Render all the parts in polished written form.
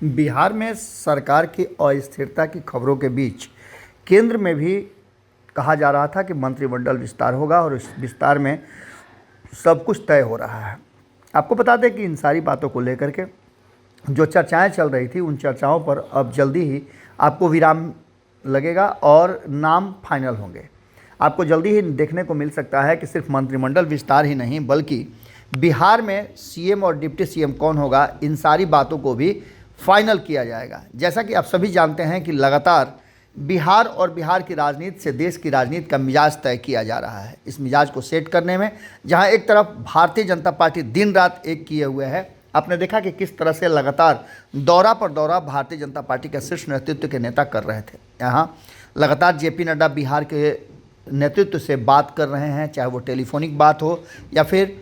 बिहार में सरकार की अस्थिरता की खबरों के बीच केंद्र में भी कहा जा रहा था कि मंत्रिमंडल विस्तार होगा और इस विस्तार में सब कुछ तय हो रहा है। आपको बता दें कि इन सारी बातों को लेकर के जो चर्चाएं चल रही थी, उन चर्चाओं पर अब जल्दी ही आपको विराम लगेगा और नाम फाइनल होंगे। आपको जल्दी ही देखने को मिल सकता है कि सिर्फ मंत्रिमंडल विस्तार ही नहीं, बल्कि बिहार में सीएम और डिप्टी सीएम कौन होगा, इन सारी बातों को भी फाइनल किया जाएगा। जैसा कि आप सभी जानते हैं कि लगातार बिहार और बिहार की राजनीति से देश की राजनीति का मिजाज तय किया जा रहा है। इस मिजाज को सेट करने में जहां एक तरफ भारतीय जनता पार्टी दिन रात एक किए हुए है, आपने देखा कि किस तरह से लगातार दौरा पर दौरा भारतीय जनता पार्टी के शीर्ष नेतृत्व के नेता कर रहे थे। यहाँ लगातार जेपी नड्डा बिहार के नेतृत्व से बात कर रहे हैं, चाहे वो टेलीफोनिक बात हो या फिर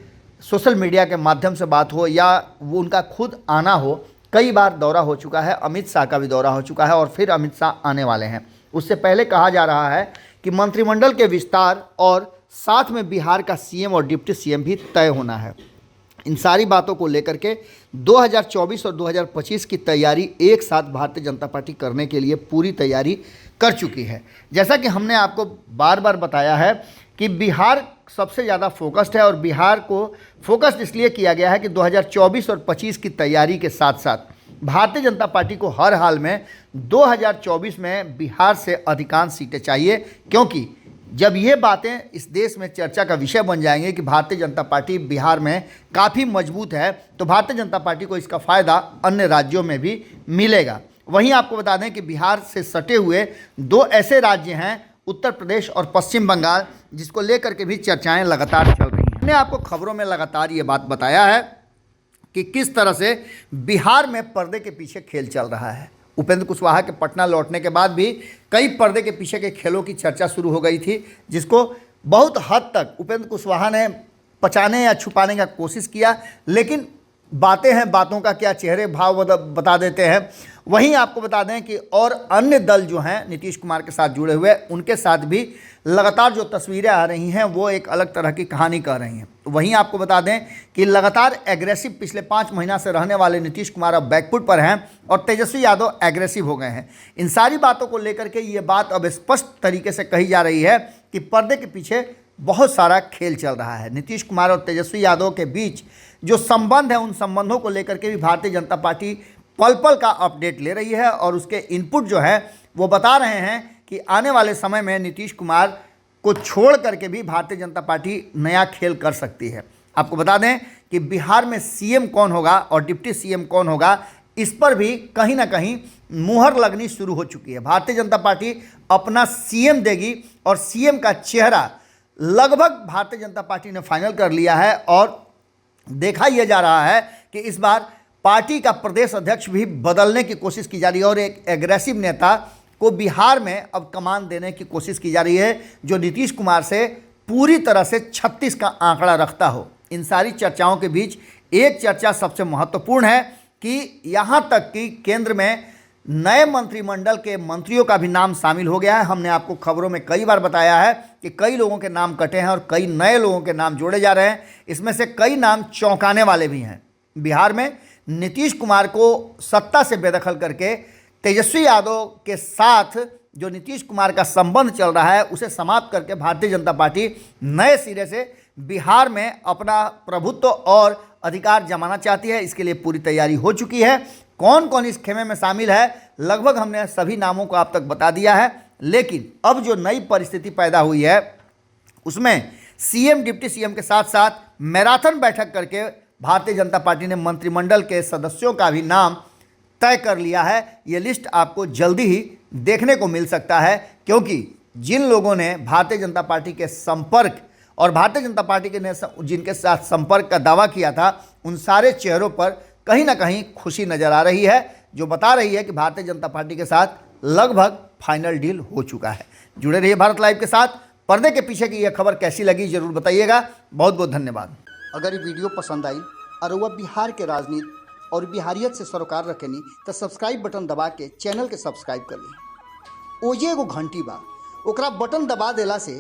सोशल मीडिया के माध्यम से बात हो या वो उनका खुद आना हो। कई बार दौरा हो चुका है, अमित शाह का भी दौरा हो चुका है और फिर अमित शाह आने वाले हैं। उससे पहले कहा जा रहा है कि मंत्रिमंडल के विस्तार और साथ में बिहार का सीएम और डिप्टी सीएम भी तय होना है। इन सारी बातों को लेकर के 2024 और 2025 की तैयारी एक साथ भारतीय जनता पार्टी करने के लिए पूरी तैयारी कर चुकी है। जैसा कि हमने आपको बार बार बताया है कि बिहार सबसे ज़्यादा फोकस्ड है और बिहार को फोकस्ड इसलिए किया गया है कि 2024 और 25 की तैयारी के साथ साथ भारतीय जनता पार्टी को हर हाल में 2024 में बिहार से अधिकांश सीटें चाहिए, क्योंकि जब ये बातें इस देश में चर्चा का विषय बन जाएंगे कि भारतीय जनता पार्टी बिहार में काफ़ी मजबूत है, तो भारतीय जनता पार्टी को इसका फ़ायदा अन्य राज्यों में भी मिलेगा। वहीं आपको बता दें कि बिहार से सटे हुए दो ऐसे राज्य हैं, उत्तर प्रदेश और पश्चिम बंगाल, जिसको लेकर के भी चर्चाएं लगातार चल रही हैं। हमने आपको खबरों में लगातार ये बात बताया है कि किस तरह से बिहार में पर्दे के पीछे खेल चल रहा है। उपेंद्र कुशवाहा के पटना लौटने के बाद भी कई पर्दे के पीछे के खेलों की चर्चा शुरू हो गई थी, जिसको बहुत हद तक उपेंद्र कुशवाहा ने पचाने या छुपाने का कोशिश किया, लेकिन बातें हैं, बातों का क्या चेहरे भाव बता देते हैं। वहीं आपको बता दें कि और अन्य दल जो हैं नीतीश कुमार के साथ जुड़े हुए, उनके साथ भी लगातार जो तस्वीरें आ रही हैं वो एक अलग तरह की कहानी कह रही हैं। वहीं आपको बता दें कि लगातार एग्रेसिव पिछले 5 महीना से रहने वाले नीतीश कुमार अब बैकफुट पर हैं और तेजस्वी यादव एग्रेसिव हो गए हैं। इन सारी बातों को लेकर के ये बात अब स्पष्ट तरीके से कही जा रही है कि पर्दे के पीछे बहुत सारा खेल चल रहा है। नीतीश कुमार और तेजस्वी यादव के बीच जो संबंध है, उन संबंधों को लेकर के भी भारतीय जनता पार्टी पल पल का अपडेट ले रही है और उसके इनपुट जो है वो बता रहे हैं कि आने वाले समय में नीतीश कुमार को छोड़ करके भी भारतीय जनता पार्टी नया खेल कर सकती है। आपको बता दें कि बिहार में सीएम कौन होगा और डिप्टी सीएम कौन होगा, इस पर भी कहीं ना कहीं मुहर लगनी शुरू हो चुकी है। भारतीय जनता पार्टी अपना सीएम देगी और सीएम का चेहरा लगभग भारतीय जनता पार्टी ने फाइनल कर लिया है और देखा यह जा रहा है कि इस बार पार्टी का प्रदेश अध्यक्ष भी बदलने की कोशिश की जा रही है और एक एग्रेसिव नेता को बिहार में अब कमान देने की कोशिश की जा रही है, जो नीतीश कुमार से पूरी तरह से 36 का आंकड़ा रखता हो। इन सारी चर्चाओं के बीच एक चर्चा सबसे महत्वपूर्ण है कि यहाँ तक कि केंद्र में नए मंत्रिमंडल के मंत्रियों का भी नाम शामिल हो गया है। हमने आपको खबरों में कई बार बताया है कि कई लोगों के नाम कटे हैं और कई नए लोगों के नाम जोड़े जा रहे हैं। इसमें से कई नाम चौंकाने वाले भी हैं। बिहार में नीतीश कुमार को सत्ता से बेदखल करके तेजस्वी यादव के साथ जो नीतीश कुमार का संबंध चल रहा है, उसे समाप्त करके भारतीय जनता पार्टी नए सिरे से बिहार में अपना प्रभुत्व और अधिकार जमाना चाहती है। इसके लिए पूरी तैयारी हो चुकी है। कौन कौन इस खेमे में शामिल है, लगभग हमने सभी नामों को आप तक बता दिया है। लेकिन अब जो नई परिस्थिति पैदा हुई है, उसमें सीएम डिप्टी सीएम के साथ साथ मैराथन बैठक करके भारतीय जनता पार्टी ने मंत्रिमंडल के सदस्यों का भी नाम तय कर लिया है। ये लिस्ट आपको जल्दी ही देखने को मिल सकता है, क्योंकि जिन लोगों ने भारतीय जनता पार्टी के संपर्क और भारतीय जनता पार्टी के ने जिनके साथ संपर्क का दावा किया था, उन सारे चेहरों पर कहीं ना कहीं खुशी नज़र आ रही है, जो बता रही है कि भारतीय जनता पार्टी के साथ लगभग फाइनल डील हो चुका है। जुड़े रहिए भारत लाइव के साथ। पर्दे के पीछे की यह खबर कैसी लगी जरूर बताइएगा। बहुत बहुत धन्यवाद। अगर ये वीडियो पसंद आई और वह बिहार के राजनीति और बिहारियत से सरोकार रखेनी तो सब्सक्राइब बटन दबा के चैनल के सब्सक्राइब कर ली। ओजे एगो घंटी बा, ओकरा बटन दबा देला से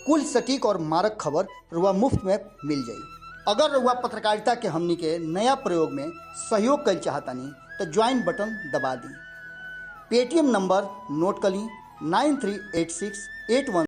कुल सटीक और मारक खबर रुआ मुफ्त में मिल जाई। अगर रुआ पत्रकारिता के हमनी के नया प्रयोग में सहयोग कर चाहतानी तो ज्वाइन बटन दबा दें। पेटीएम नंबर नोट कर लीं 938681